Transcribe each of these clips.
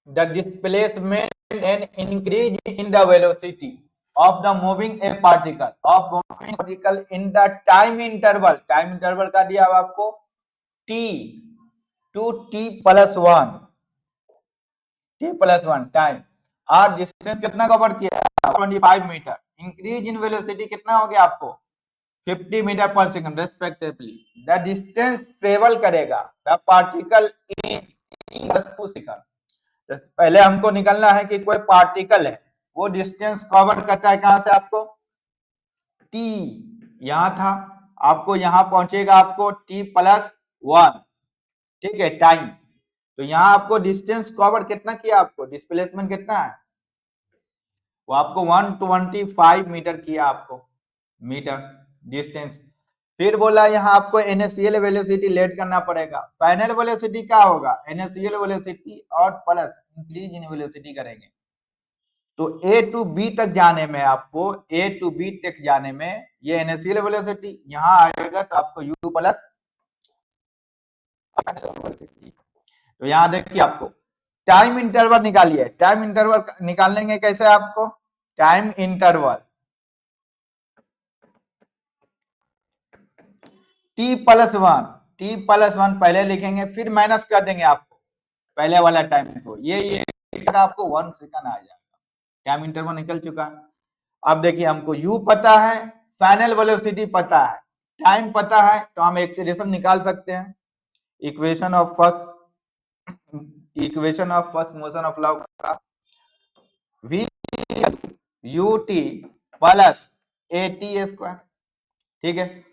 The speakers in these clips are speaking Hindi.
the displacement and increase in the velocity of the moving a particle in the time interval का दिया हुआ आपको t to t+1 टाइम और डिस्टेंस कितना कवर किया 25 मीटर। इंक्रीज इन वेलोसिटी कितना हो गया आपको 50 मीटर पर second respectively. The distance travel करेगा द पार्टिकल इन 2 सेकंड। तो पहले हमको निकालना है कि कोई पार्टिकल है वो डिस्टेंस कवर करता है कहां से आपको t यहां था आपको यहां पहुंचेगा आपको t+1 ठीक है टाइम। तो यहां आपको डिस्टेंस कवर कितना किया आपको डिस्प्लेसमेंट कितना है वो आपको 125 मीटर किया आपको मीटर डिस्टेंस। फिर बोला यहाँ आपको इनिशियल वेलोसिटी लेट करना पड़ेगा। फाइनल वेलोसिटी क्या होगा इनिशियल वेलोसिटी और प्लस इंक्रीज इन वेलोसिटी करेंगे। तो ए टू बी तक जाने में आपको ए टू बी तक जाने में ये इनिशियल वेलोसिटी यहाँ आएगा तो आपको u प्लस। तो यहाँ देखिए आपको टाइम इंटरवल निकालिए। टाइम इंटरवल निकालेंगे कैसे आपको टाइम इंटरवल t+1 पहले लिखेंगे फिर माइनस कर देंगे आपको पहले वाला टाइम को ये आपको 1 सेकंड आ जाएगा। टाइम इंटरवल निकल चुका है। अब देखिए हमको u पता है फाइनल वेलोसिटी पता है टाइम पता है तो हम एक्सीलरेशन निकाल सकते हैं। Equation of first motion of law का v ut प्लस at²। ठीक है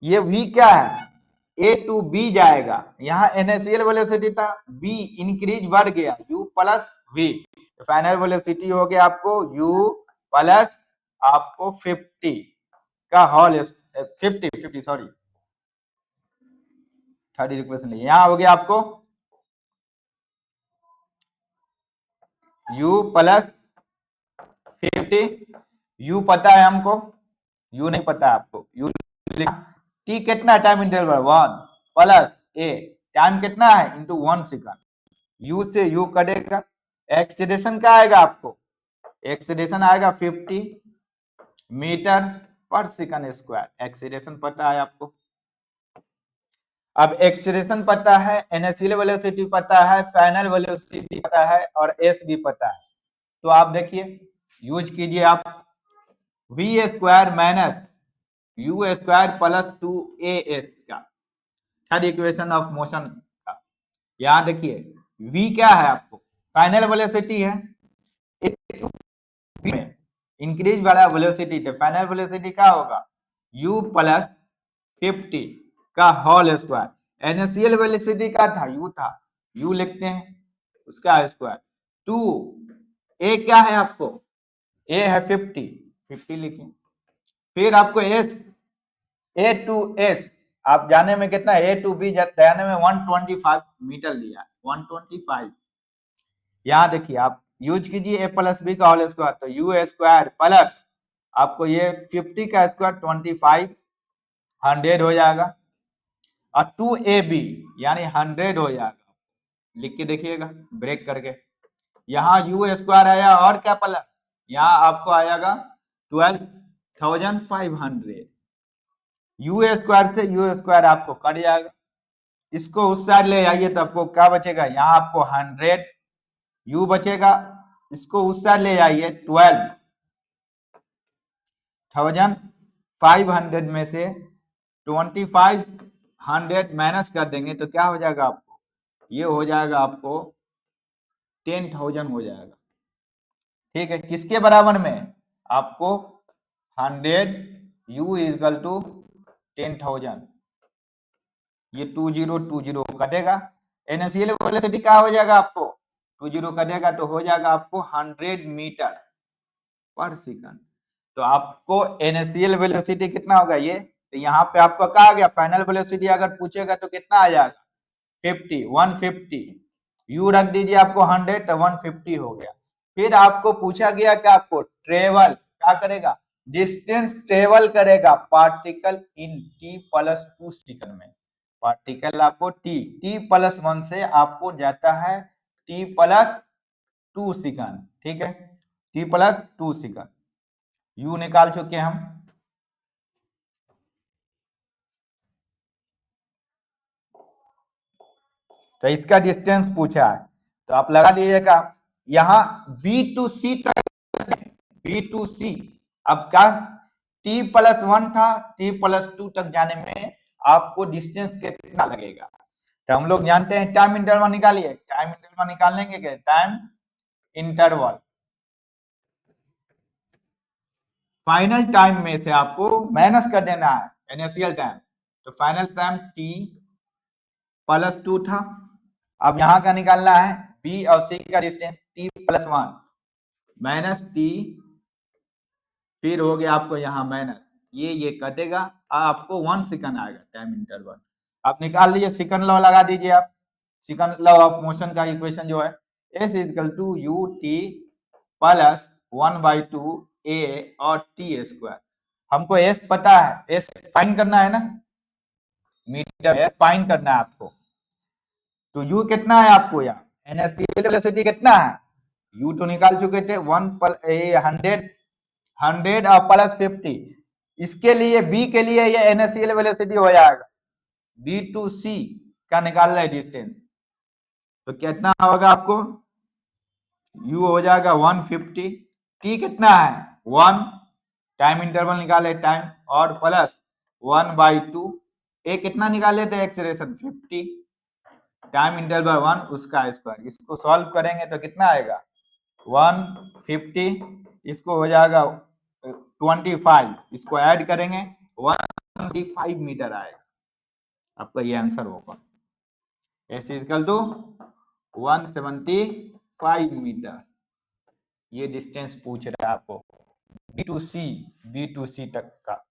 ये v क्या है a टू b जाएगा यहाँ इनिशियल वेलोसिटी था b इंक्रीज बढ़ गया u plus v। Final velocity हो गया आपको u प्लस आपको 50 का होल 50 सॉरी 30 इक्वेशन यहाँ हो गया आपको u प्लस 50 u पता है हमको u नहीं पता है आपको u t कितना time interval 1 plus a time कितना है इंटू 1 सेकंड u से u कटेगा। एक्सीलरेशन क्या आएगा आपको एक्सीलरेशन आएगा 50 मीटर पर सेकंड स्क्वायर। एक्सीलरेशन पता है आपको। अब एक्सीलरेशन पता है इनिशियल वेलोसिटी पता है फाइनल वेलोसिटी पता है और s भी पता है। तो आप देखिए यूज कीजिए आप v² minus u² plus 2as का थर्ड इक्वेशन ऑफ मोशन का। यहां देखिए v क्या है आपको फाइनल वेलोसिटी है में इंक्रीज वाला वेलोसिटी तो फाइनल वेलोसिटी क्या होगा u प्लस 50 का होल स्क्वायर। इनिशियल वेलोसिटी का था u था u लिखते हैं उसका स्क्वायर 2 a क्या है आपको a है 50 लिखिए। फिर आपको s a टू s आप जाने में कितना a टू b जाने में 125 मीटर लिया 125। यहाँ देखिए आप यूज कीजिए a प्लस बी का होल स्क्वायर तो u² प्लस आपको ये 50 का स्क्वायर 25 100 हो जाएगा और 2ab यानी 100 हो जाएगा। लिख के देखिएगा ब्रेक करके यहाँ u² आया और क्या प्लस यहाँ आपको आएगा 12,500 u² से u² आपको कट जाएगा। इसको उस साइड ले आइए तो आपको क्या बचेगा यहाँ आपको 100 u बचेगा। इसको उस साइड ले आइए 12,500 में से 2500 माइनस कर देंगे तो क्या हो जाएगा आपको ये हो जाएगा आपको 10,000 हो जाएगा। ठीक है किसके बराबर में आपको 100 u इक्वल टू 10,000 ये 2020 कटेगा। इनिशियल वेलोसिटी क्या हो जाएगा आपको 20 कटेगा तो हो जाएगा आपको 100 मीटर पर सेकंड। तो आपको इनिशियल वेलोसिटी कितना होगा ये तो यहाँ पे आपको क्या आ गया फाइनल वेलोसिटी अगर पूछेगा तो कितना आ जाएगा 150 u रख दीजिए आपको 100 तो 150 हो गया। फिर आपको पूछा गया कि आपको ट्रेवल क्या करेगा डिस्टेंस ट्रेवल करेगा पार्टिकल इन t+2 सेकंड में। पार्टिकल आपको t+1 से आपको जाता है t+2 2 सेकंड, ठीक है, t प्लस 2 सेकंड, u निकाल चुके हम। तो इसका डिस्टेंस पूछा है, तो आप लगा लीजिएगा यहां बी टू सी तक, बी टू सी, अब क्या t प्लस 1 था, t प्लस 2 तक जाने में आपको डिस्टेंस कितना लगेगा। तो हम लोग जानते हैं टाइम इंटरवल निकालिए, टाइम इंटरवल निकालेंगे क्या, टाइम इंटरवल फाइनल टाइम में से आपको माइनस कर देना है इनिशियल टाइम, तो फाइनल टाइम t प्लस 2 था। अब यहां का निकालना है b और c का distance t plus 1 minus t, फिर हो गया आपको यहाँ माइनस, ये कटेगा, आपको 1 सेकंड आएगा टाइम इंटरवल। आप निकाल लीजिए, सेकंड लॉ लगा दीजिए आप, सेकंड लॉ ऑफ मोशन का इक्वेशन जो है s equal to u t plus 1/2 a और t स्क्वायर। हमको s पता है, s फाइंड करना है ना, मीटर s फाइंड करना है आपको। तो u कितना है आपको, यहाँ इनिशियल वेलोसिटी कितना है, u तो निकाल चुके थे 100 और प्लस 50, इसके लिए b के लिए ये इनिशियल वेलोसिटी हो जाएगा, b टू c का निकाल रहा है डिस्टेंस, तो कितना होगा आपको, u हो जाएगा 150, t कितना है 1, टाइम इंटरवल निकाले टाइम, और प्लस 1/2, a कितना निकाले थे एक्सेलरेशन 50, टाइम इंटरवल 1 उसका स्क्वायर। इसको सॉल्व करेंगे तो कितना आएगा 150, इसको हो जाएगा 25, इसको ऐड करेंगे 125 मीटर आएगा, आपका ये आंसर होगा, s इक्वल टू 175 मीटर। ये डिस्टेंस पूछ रहा है आपको बी टू सी तक का।